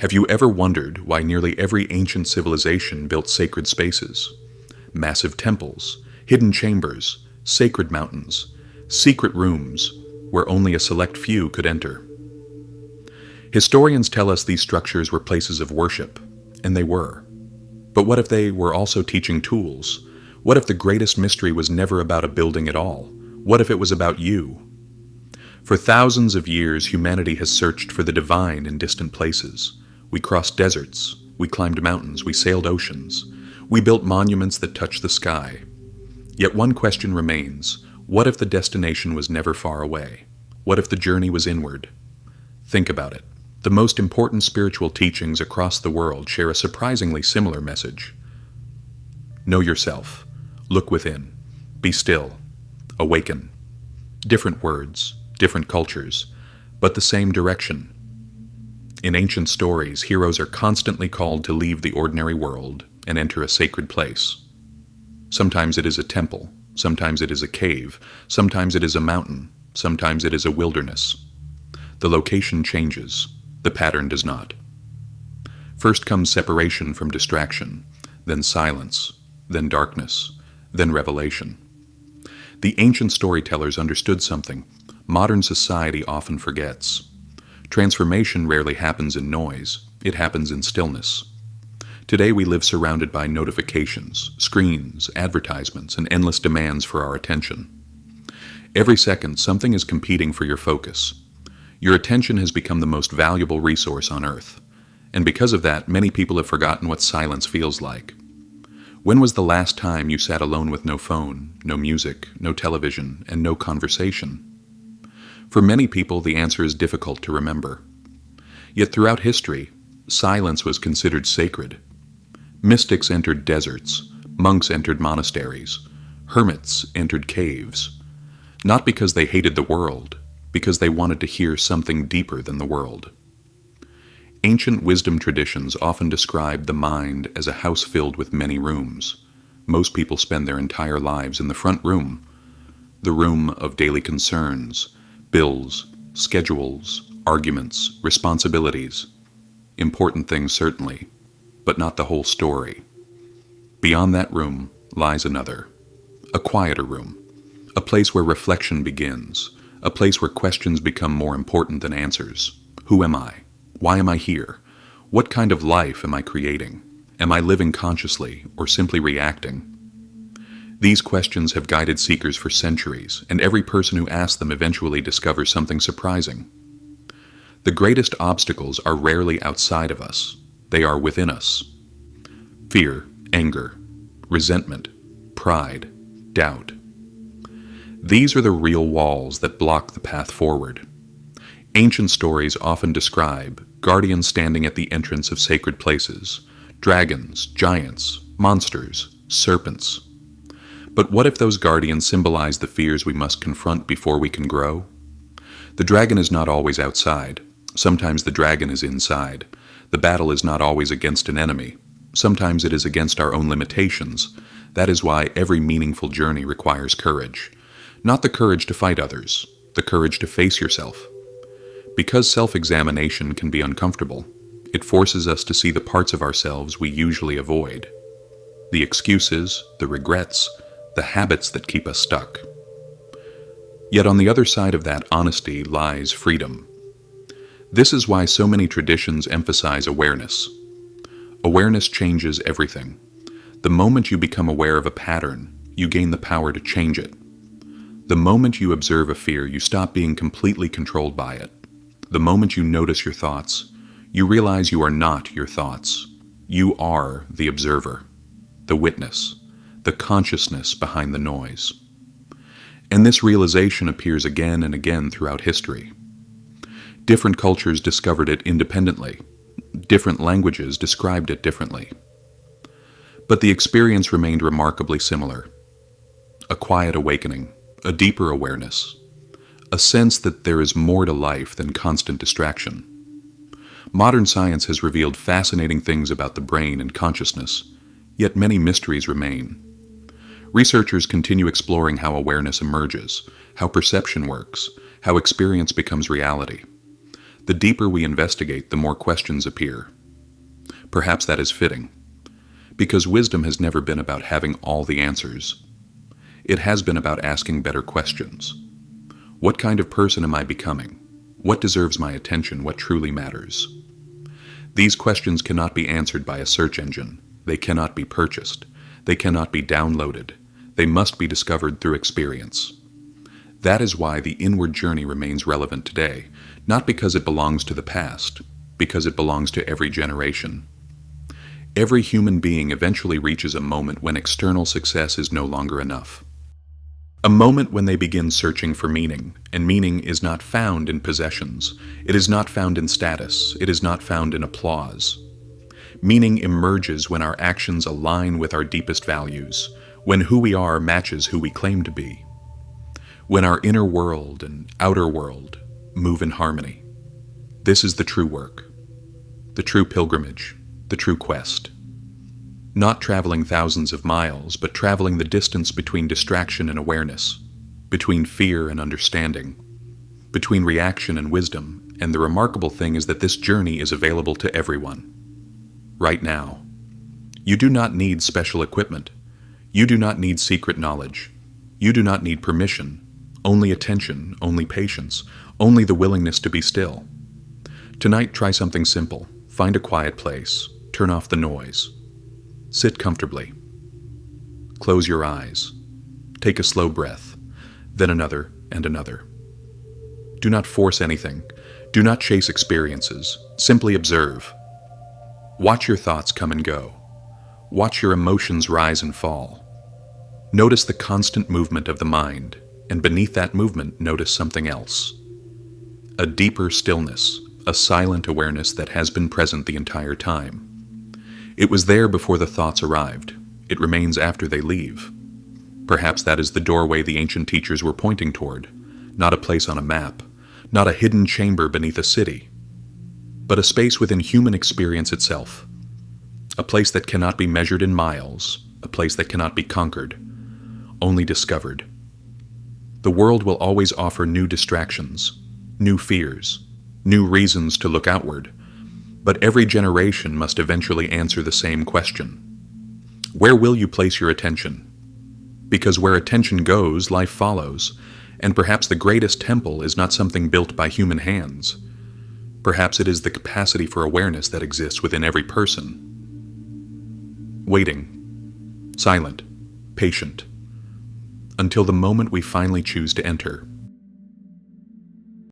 Have you ever wondered why nearly every ancient civilization built sacred spaces? Massive temples, hidden chambers, sacred mountains, secret rooms where only a select few could enter. Historians tell us these structures were places of worship, and they were. But what if they were also teaching tools? What if the greatest mystery was never about a building at all? What if it was about you? For thousands of years, humanity has searched for the divine in distant places. We crossed deserts, we climbed mountains, we sailed oceans. We built monuments that touch the sky. Yet one question remains: what if the destination was never far away? What if the journey was inward? Think about it. The most important spiritual teachings across the world share a surprisingly similar message. Know yourself. Look within. Be still. Awaken. Different words, different cultures, but the same direction. In ancient stories, heroes are constantly called to leave the ordinary world and enter a sacred place. Sometimes it is a temple, sometimes it is a cave, sometimes it is a mountain, sometimes it is a wilderness. The location changes, the pattern does not. First comes separation from distraction, then silence, then darkness, then revelation. The ancient storytellers understood something modern society often forgets. Transformation rarely happens in noise, it happens in stillness. Today we live surrounded by notifications, screens, advertisements, and endless demands for our attention. Every second, something is competing for your focus. Your attention has become the most valuable resource on earth, and because of that, many people have forgotten what silence feels like. When was the last time you sat alone with no phone, no music, no television, and no conversation? For many people, the answer is difficult to remember. Yet throughout history, silence was considered sacred. Mystics entered deserts, monks entered monasteries, hermits entered caves, not because they hated the world, because they wanted to hear something deeper than the world. Ancient wisdom traditions often describe the mind as a house filled with many rooms. Most people spend their entire lives in the front room, the room of daily concerns, bills, schedules, arguments, responsibilities. Important things certainly, but not the whole story. Beyond that room lies another, a quieter room, a place where reflection begins, a place where questions become more important than answers. Who am I? Why am I here? What kind of life am I creating? Am I living consciously or simply reacting? These questions have guided seekers for centuries, and every person who asks them eventually discovers something surprising. The greatest obstacles are rarely outside of us. They are within us. Fear, anger, resentment, pride, doubt. These are the real walls that block the path forward. Ancient stories often describe guardians standing at the entrance of sacred places, dragons, giants, monsters, serpents. But what if those guardians symbolize the fears we must confront before we can grow? The dragon is not always outside. Sometimes the dragon is inside. The battle is not always against an enemy. Sometimes it is against our own limitations. That is why every meaningful journey requires courage. Not the courage to fight others, the courage to face yourself. Because self-examination can be uncomfortable, it forces us to see the parts of ourselves we usually avoid. The excuses, the regrets, the habits that keep us stuck. Yet on the other side of that honesty lies freedom. This is why so many traditions emphasize awareness. Awareness changes everything. The moment you become aware of a pattern, you gain the power to change it. The moment you observe a fear, you stop being completely controlled by it. The moment you notice your thoughts, you realize you are not your thoughts. You are the observer, the witness, the consciousness behind the noise. And this realization appears again and again throughout history. Different cultures discovered it independently. Different languages described it differently. But the experience remained remarkably similar. A quiet awakening, a deeper awareness, a sense that there is more to life than constant distraction. Modern science has revealed fascinating things about the brain and consciousness, yet many mysteries remain. Researchers continue exploring how awareness emerges, how perception works, how experience becomes reality. The deeper we investigate, the more questions appear. Perhaps that is fitting, because wisdom has never been about having all the answers. It has been about asking better questions. What kind of person am I becoming? What deserves my attention? What truly matters? These questions cannot be answered by a search engine. They cannot be purchased. They cannot be downloaded. They must be discovered through experience. That is why the inward journey remains relevant today, not because it belongs to the past, because it belongs to every generation. Every human being eventually reaches a moment when external success is no longer enough. A moment when they begin searching for meaning, and meaning is not found in possessions. It is not found in status. It is not found in applause. Meaning emerges when our actions align with our deepest values, when who we are matches who we claim to be, when our inner world and outer world move in harmony. This is the true work, the true pilgrimage, the true quest. Not traveling thousands of miles, but traveling the distance between distraction and awareness, between fear and understanding, between reaction and wisdom. And the remarkable thing is that this journey is available to everyone, right now. You do not need special equipment. You do not need secret knowledge. You do not need permission, only attention, only patience, only the willingness to be still. Tonight, try something simple. Find a quiet place. Turn off the noise. Sit comfortably. Close your eyes. Take a slow breath, then another and another. Do not force anything. Do not chase experiences. Simply observe. Watch your thoughts come and go. Watch your emotions rise and fall. Notice the constant movement of the mind, and beneath that movement, notice something else. A deeper stillness, a silent awareness that has been present the entire time. It was there before the thoughts arrived. It remains after they leave. Perhaps that is the doorway the ancient teachers were pointing toward, not a place on a map, not a hidden chamber beneath a city, but a space within human experience itself, a place that cannot be measured in miles, a place that cannot be conquered, only discovered. The world will always offer new distractions, new fears, new reasons to look outward, but every generation must eventually answer the same question. Where will you place your attention? Because where attention goes, life follows, and perhaps the greatest temple is not something built by human hands. Perhaps it is the capacity for awareness that exists within every person. Waiting, silent, patient, until the moment we finally choose to enter.